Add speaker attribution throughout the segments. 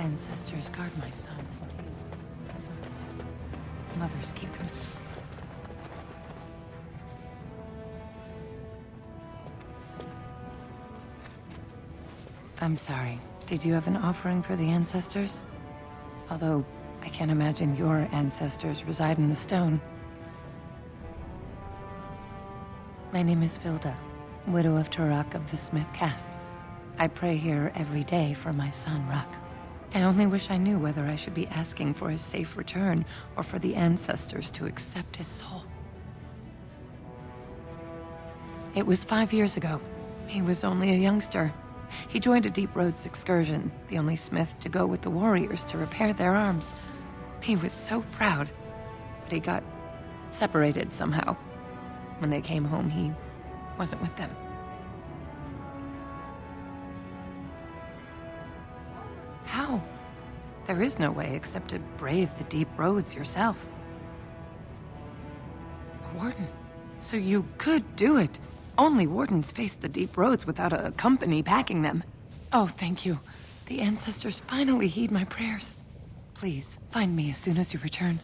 Speaker 1: ancestors guard my son, for he is... Mothers keep him... I'm sorry. Did you have an offering for the ancestors? Although, I can't imagine your ancestors reside in the stone. My name is Vilda, widow of Turok of the Smith caste. I pray here every day for my son, Ruck. I only wish I knew whether I should be asking for his safe return or for the ancestors to accept his soul. It was 5 years ago. He was only a youngster. He joined a Deep Roads excursion, the only smith to go with the warriors to repair their arms. He was so proud, but he got separated somehow. When they came home, he wasn't with them. How? There is no way except to brave the Deep Roads yourself. Warden, so you could do it. Only wardens face the Deep Roads without a company backing them. Oh, thank you. The ancestors finally heed my prayers. Please, find me as soon as you return.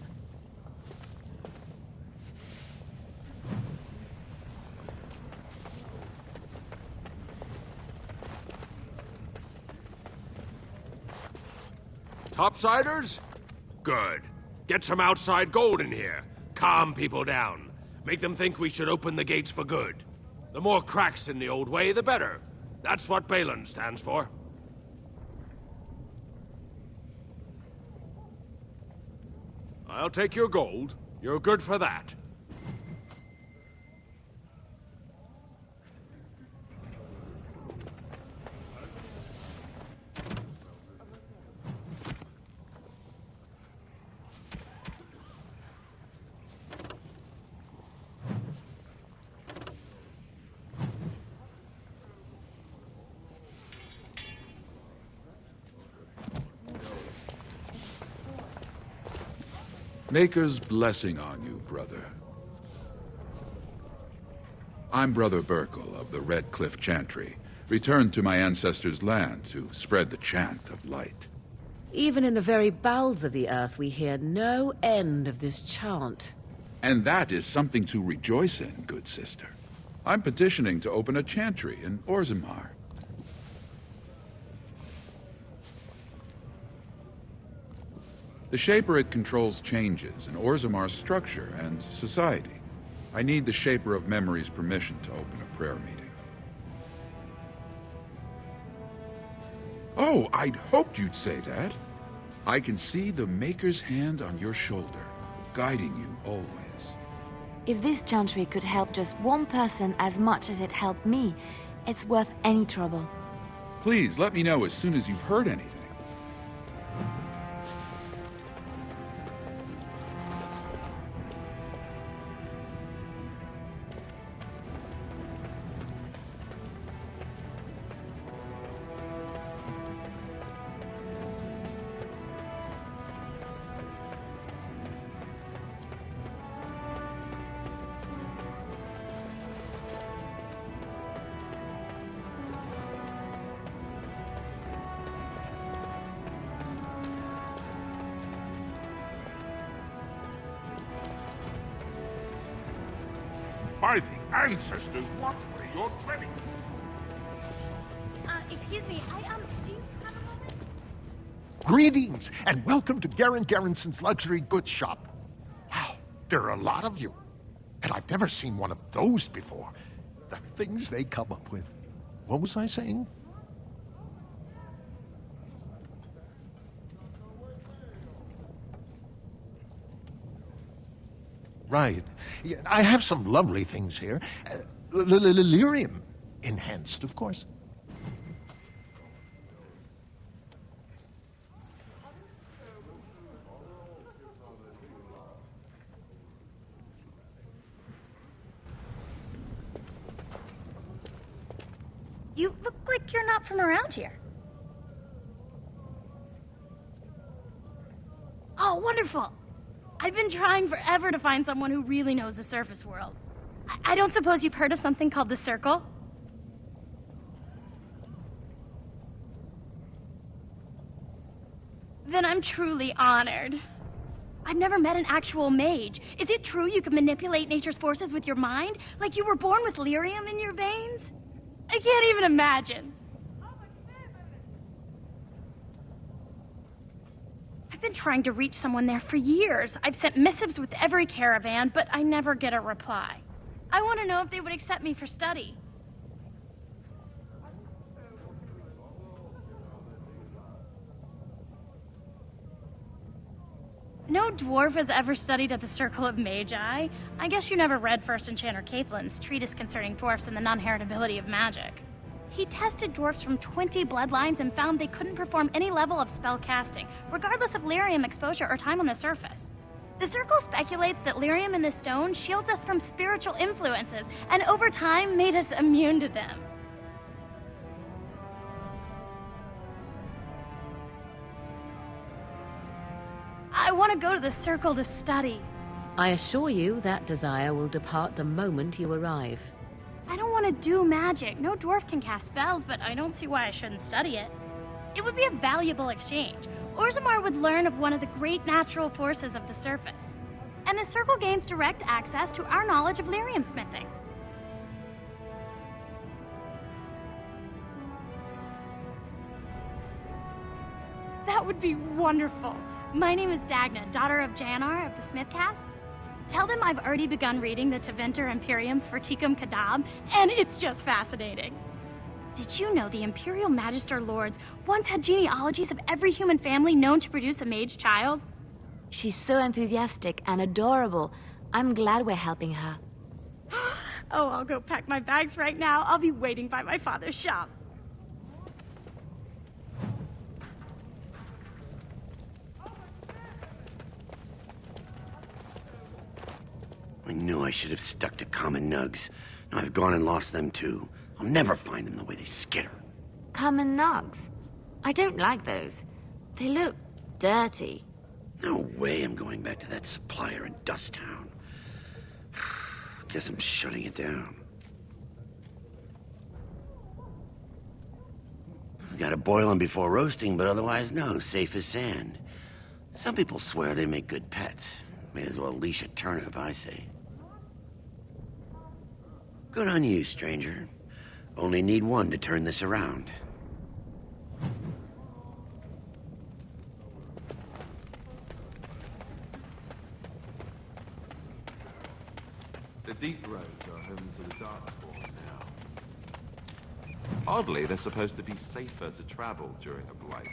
Speaker 2: Topsiders? Good. Get some outside gold in here. Calm people down. Make them think we should open the gates for good. The more cracks in the old way, the better. That's what Balin stands for. I'll take your gold. You're good for that.
Speaker 3: Maker's blessing on you, brother. I'm Brother Burkle of the Red Cliff Chantry, returned to my ancestors' land to spread the chant of light.
Speaker 4: Even in the very bowels of the earth, we hear no end of this chant.
Speaker 3: And that is something to rejoice in, good sister. I'm petitioning to open a chantry in Orzammar. The Shaper it controls changes in Orzammar's structure and society. I need the Shaper of Memory's permission to open a prayer meeting. Oh, I'd hoped you'd say that. I can see the Maker's hand on your shoulder, guiding you always.
Speaker 5: If this chantry could help just one person as much as it helped me, it's worth any trouble.
Speaker 3: Please let me know as soon as you've heard anything.
Speaker 6: By the ancestors, watch where you're treading.
Speaker 7: Excuse me, do you have a moment?
Speaker 8: Greetings, and welcome to Garen Garrison's luxury goods shop. Wow, there are a lot of you. And I've never seen one of those before. The things they come up with. What was I saying? Right. Yeah, I have some lovely things here. Lyrium enhanced, of course.
Speaker 7: You look like you're not from around here. Oh, wonderful! I've been trying forever to find someone who really knows the surface world. I don't suppose you've heard of something called the Circle? Then I'm truly honored. I've never met an actual mage. Is it true you can manipulate nature's forces with your mind? Like you were born with lyrium in your veins? I can't even imagine. I've been trying to reach someone there for years. I've sent missives with every caravan, but I never get a reply. I want to know if they would accept me for study. No dwarf has ever studied at the Circle of Magi. I guess you never read First Enchanter Caitlin's treatise concerning dwarfs and the non-heritability of magic. He tested dwarfs from 20 bloodlines and found they couldn't perform any level of spell casting, regardless of lyrium exposure or time on the surface. The Circle speculates that lyrium in the stone shields us from spiritual influences, and over time made us immune to them. I want to go to the Circle to study.
Speaker 4: I assure you that desire will depart the moment you arrive.
Speaker 7: I don't want to do magic. No dwarf can cast spells, but I don't see why I shouldn't study it. It would be a valuable exchange. Orzammar would learn of one of the great natural forces of the surface. And the Circle gains direct access to our knowledge of lyrium smithing. That would be wonderful. My name is Dagna, daughter of Janar of the Smithcast. Tell them I've already begun reading the Tevinter Imperiums for Tikum Kadab, and it's just fascinating. Did you know the Imperial Magister Lords once had genealogies of every human family known to produce a mage child?
Speaker 5: She's so enthusiastic and adorable. I'm glad we're helping her.
Speaker 7: Oh, I'll go pack my bags right now. I'll be waiting by my father's shop.
Speaker 9: I knew I should have stuck to common nugs. Now I've gone and lost them too. I'll never find them the way they skitter.
Speaker 5: Common nugs. I don't like those. They look dirty.
Speaker 9: No way I'm going back to that supplier in Dust Town. Guess I'm shutting it down. Gotta boil them before roasting, but otherwise no, safe as sand. Some people swear they make good pets. May as well leash a turnip, I say. Good on you, stranger. Only need one to turn this around.
Speaker 10: The deep roads are home to the Darkspawn now. Oddly, they're supposed to be safer to travel during a blight.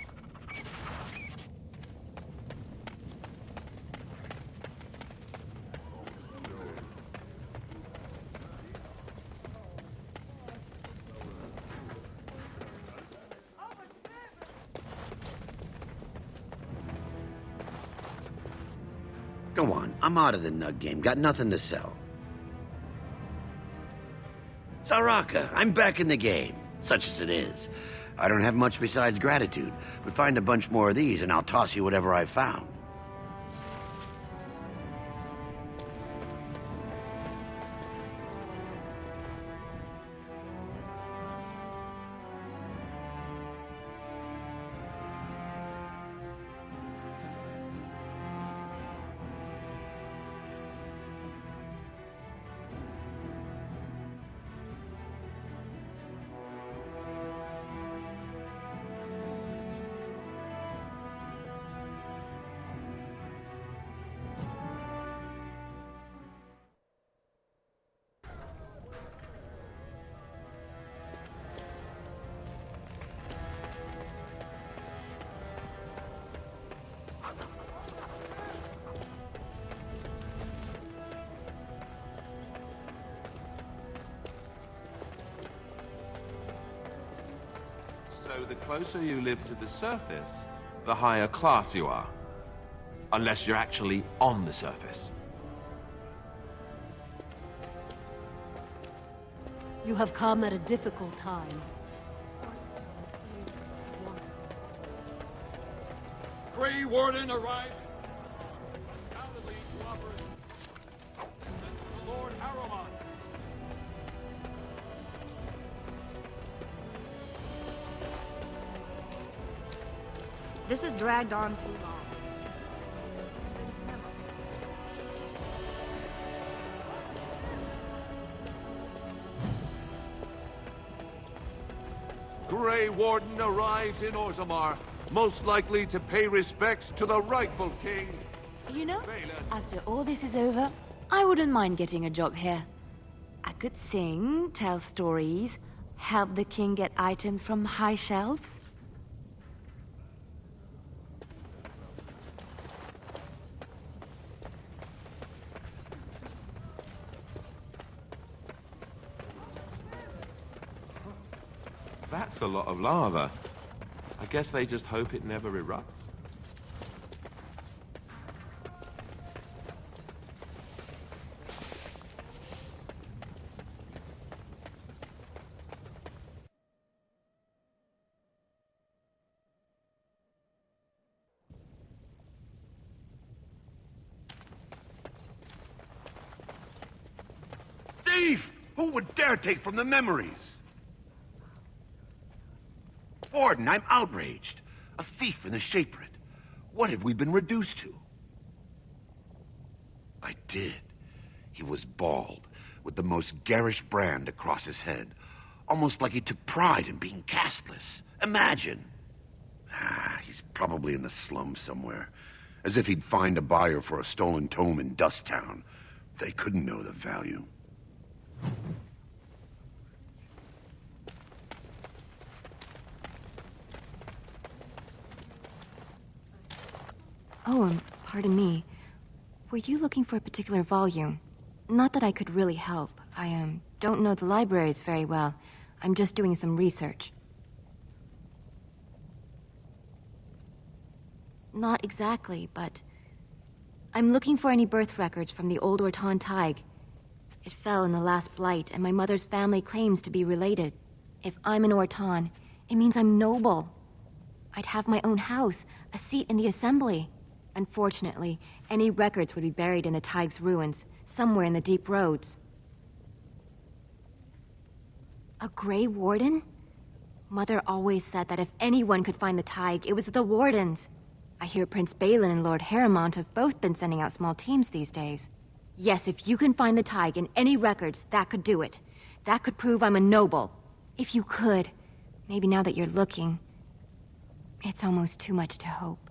Speaker 9: Go on, I'm out of the nug game. Got nothing to sell. Saraka, I'm back in the game, such as it is. I don't have much besides gratitude, but find a bunch more of these and I'll toss you whatever I've found.
Speaker 10: So the closer you live to the surface, the higher class you are. Unless you're actually on the surface.
Speaker 11: You have come at a difficult time.
Speaker 6: Grey Warden arrived. Lord Harrowmont.
Speaker 12: This has dragged on too long.
Speaker 10: Grey Warden arrives in Orzammar, most likely to pay respects to the rightful king.
Speaker 5: You know, after all this is over, I wouldn't mind getting a job here. I could sing, tell stories, help the king get items from high shelves.
Speaker 10: That's a lot of lava. I guess they just hope it never erupts.
Speaker 9: Thief! Who would dare take from the memories? Warden, I'm outraged. A thief in the Shapered. What have we been reduced to? I did. He was bald, with the most garish brand across his head. Almost like he took pride in being castless. Imagine. He's probably in the slums somewhere. As if he'd find a buyer for a stolen tome in Dust Town. They couldn't know the value.
Speaker 13: Oh, pardon me. Were you looking for a particular volume? Not that I could really help. I, don't know the libraries very well. I'm just doing some research. Not exactly, but... I'm looking for any birth records from the old Orton Tig. It fell in the last blight, and my mother's family claims to be related. If I'm an Orton, it means I'm noble. I'd have my own house, a seat in the assembly. Unfortunately, any records would be buried in the Tig's ruins, somewhere in the deep roads. A Grey Warden? Mother always said that if anyone could find the Tig, it was the Wardens. I hear Prince Balin and Lord Harrowmont have both been sending out small teams these days. Yes, if you can find the Tig in any records, that could do it. That could prove I'm a noble. If you could, maybe now that you're looking, it's almost too much to hope.